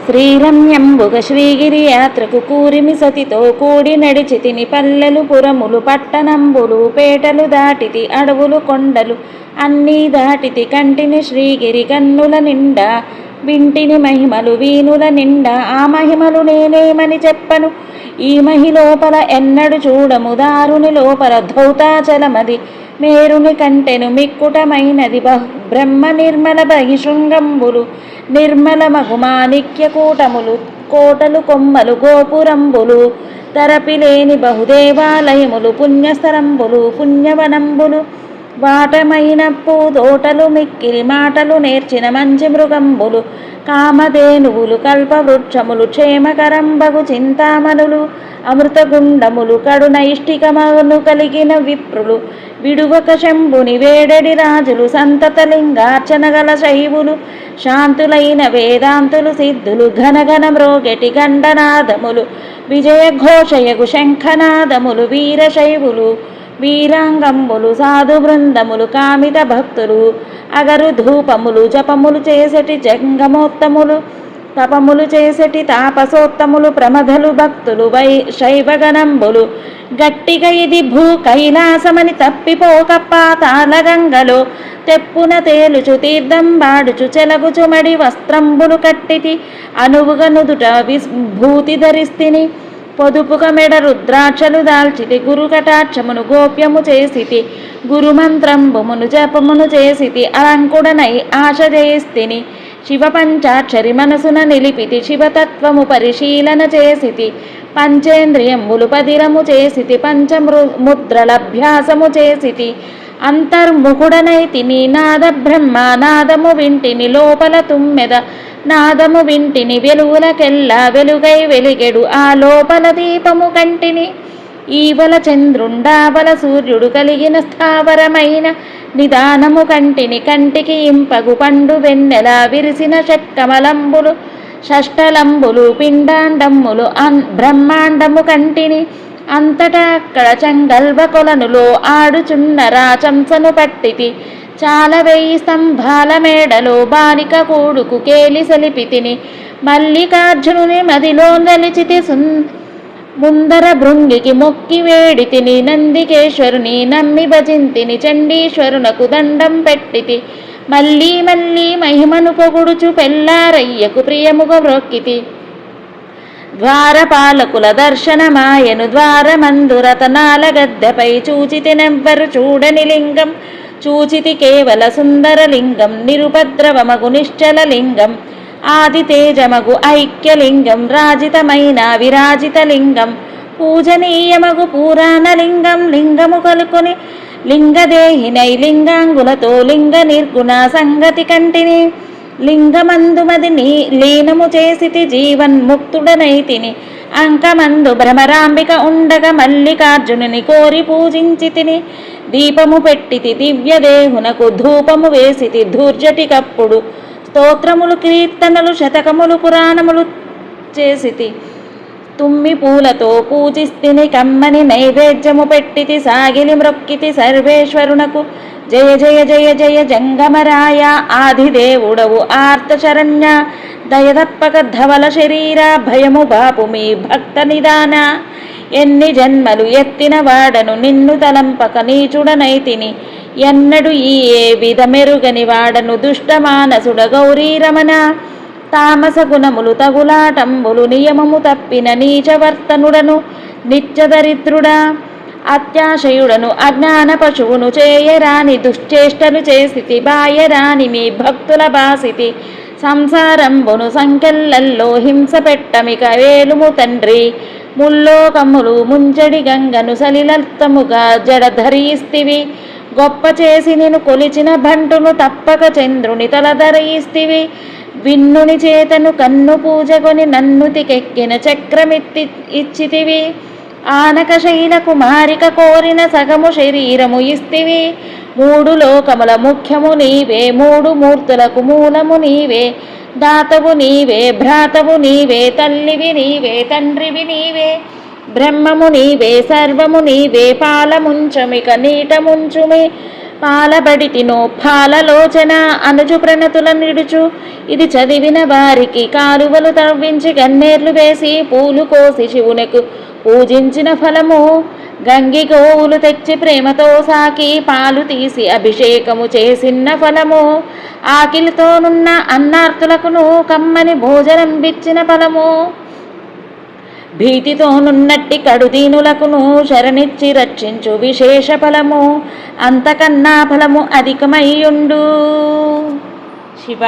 శ్రీరమ్యంబుగ శ్రీగిరి యాత్రకు కూరిమి సతితో కూడి నడిచితిని. పల్లెలు పురములు పట్టణంబులు పేటలు దాటితి, అడవులు కొండలు అన్నీ దాటితి. కంటిని శ్రీగిరి కన్నుల నిండా, వింటిని మహిమలు వీనుల నిండా. ఆ మహిమలు నేనేమని చెప్పను, ఈ మహిలోపల ఎన్నడు చూడము. దారుని లోపల ధౌతాచలమది, మేరుని కంటెను మిక్కుటమైనది. బ్రహ్మ నిర్మల బహిశృంగంబులు, నిర్మల మగుమాణిక్య కూటములు, కోటలు కొమ్మలు గోపురంబులు. తరపిలేని బహుదేవాలయములు, పుణ్యస్థలంబులు పుణ్యవనంబులు. వాటమైన పూదోటలు, మిక్కిలి మాటలు నేర్చిన మంచి మృగంబులు, కామధేనువులు, కల్పవృక్షములు, క్షేమకరంబగు చింతామణులు, అమృతగుండములు, కడునైష్టికమను కలిగిన విప్రులు, విడువక శంభుని వేడడి రాజులు, సంతతలింగార్చన గల శైవులు, శాంతులైన వేదాంతులు, సిద్ధులు, ఘనఘన మ్రోగెటి గండనాదములు, విజయఘోషయగు శంఖనాదములు, వీరశైవులు, వీరాంగంబులు, సాధు బృందములు, కామిత భక్తులు, అగరు ధూపములు, జపములు చేసటి జంగమోత్తములు, తపములు చేసటి తాపసోత్తములు, ప్రమధలు భక్తులు, శైవగణంబులు. గట్టిగా ఇది భూ కైలాసమని తప్పిపోక పాతాళ గంగలో, తెప్పున తేలుచు తీర్థం బాడుచు చెలగుచు మడి వస్త్రంబులు కట్టితి. అనువుగా నుదుట విభూతి ధరిస్తిని, పొదుపుక మెడ రుద్రాక్షలు దాల్చితి. గురు కటాక్షమును గోప్యము చేసితి, గురుమంత్రంబుమును జపమును చేసితి. అలంకుడనై ఆశ చేస్తిని, శివ పంచాక్షరి మనసున నిలిపితి. శివతత్వము పరిశీలన చేసితి, పంచేంద్రియంబులు పదిరము చేసితి. పంచముద్రలభ్యాసము చేసితి, అంతర్ముఖుడనైతిని. నాద బ్రహ్మ నాదము వింటిని, లోపల తుమ్మెద నాదము వింటిని. వెలుగులకెల్లా వెలుగై వెలిగెడు ఆ లోపల దీపము కంటిని. ఈవల చంద్రుండావల సూర్యుడు కలిగిన స్థావరమైన నిదానము కంటిని. కంటికి ఇంపగు పండు వెన్నెల విరిసిన షట్కమలంబులు, షష్టలంబులు, పిండాండములు, బ్రహ్మాండము కంటిని. అంతటా అక్కడ చంగల్వ కొలనులో ఆడుచున్న రాచంసను పట్టితి. చాలా 1000 స్తంభాల మేడలో బాలిక కూడుకు కేలి సలిపితిని. మల్లికార్జునుని మదిలో నలిచితి, ముందర భృంగికి మొక్కి వేడితిని. నందికేశ్వరుని నమ్మి భజింతిని, చండీశ్వరునకు దండం పెట్టితి. మళ్ళీ మళ్ళీ మహిమను పొగుడుచు పెళ్ళారయ్యకు ప్రియముగ మ్రొక్కితి. ద్వారపాలకుల దర్శనమాయను, ద్వారమందు రతనాల గద్దెపై చూచితినెవ్వరు చూడని లింగం. చూచితి కేవల సుందరలింగం, నిరుపద్రవమగు నిశ్చలలింగం, ఆదితేజమగు ఐక్యలింగం, రాజితమైన విరాజితలింగం, పూజనీయమగు పురాణలింగం. లింగము కలుకొని లింగదేహినై లింగాంగులతో లింగ నిర్గుణ సంగతి కంటిని. లింగమందుమది లీనము చేసితి, జీవన్ముక్తుడనైతిని. అంకమందు భ్రమరాంబిక ఉండగా మల్లికార్జునుని కోరి పూజించితిని. దీపము పెట్టితి, దివ్యదేహునకు ధూపము వేసితి. ధూర్జటికప్పుడు స్తోత్రములు, కీర్తనలు, శతకములు, పురాణములు చేసితి. తుమ్మి పూలతో పూజిస్తిని, కమ్మని నైవేద్యము పెట్టితి. సాగిలి మ్రొక్కితి సర్వేశ్వరునకు, జయ జయ జయ జయ జంగమరాయ. ఆదిదేవుడవు ఆర్తశరణ్య, దయదప్పక ధవల శరీర. భయము బాపు మీ భక్త నిదాన, ఎన్ని జన్మలు ఎత్తిన వాడను నిన్ను తలంపక నీచుడనైతిని. ఎన్నడు ఈ ఏ విధమెరుగని వాడను, దుష్టమానసుడ గౌరీరమణ. తామస గుణములు తగులాటంబులు, నియమము తప్పిన నీచవర్తనుడను, నిత్యదరిద్రుడా. అత్యాశయుడను, అజ్ఞాన పశువును, చేయరాని దుశ్చేష్టలు చేసితి. బాయరాని మీ భక్తుల బాసితి. సంసారంబును సంకెళ్ళల్లో హింస పెట్టమిక వేలుము తండ్రి. ముల్లోకములు ముంచడి గంగను సలిలత్తముగా జడధరిస్తివి. గొప్ప చేసి నిన్ను కొలిచిన బంటును తప్పక చంద్రుని తలధరిస్తివి. విన్నుని చేతను కన్ను పూజగొని నన్నుతికెక్కిన చక్రమిత్తి ఇచ్చితివి. ఆనక శైల కుమారిక కోరిన సగము శరీరము ఇస్తివి. 3 లోకముల ముఖ్యము నీవే, 3 మూర్తులకు మూలము నీవే. దాతవు నీవే, భ్రాతవు నీవే, తల్లివి నీవే, తండ్రివి నీవే. బ్రహ్మము నీవే, సర్వము నీవే. పాలముంచమిక నీట ముంచుమి, పాలబడితినో పాలలోచన అనుచు ప్రణతుల నిడుచు ఇది చదివిన వారికి కాలువలు తవ్వించి గన్నేర్లు వేసి పూలు కోసి శివునకు పూజించిన ఫలము గంగి గోవులు తెచ్చి ప్రేమతో సాకి పాలు తీసి అభిషేకము చేసిన ఫలము ఆకిలితోనున్న అన్నార్తులకును కమ్మని భోజనం బిచ్చిన ఫలము భీతితోనున్నట్టి కడుదీనులకును శరణిచ్చి రక్షించు విశేష ఫలము అంతకన్నా ఫలము అధికమయ్యుండు. శివ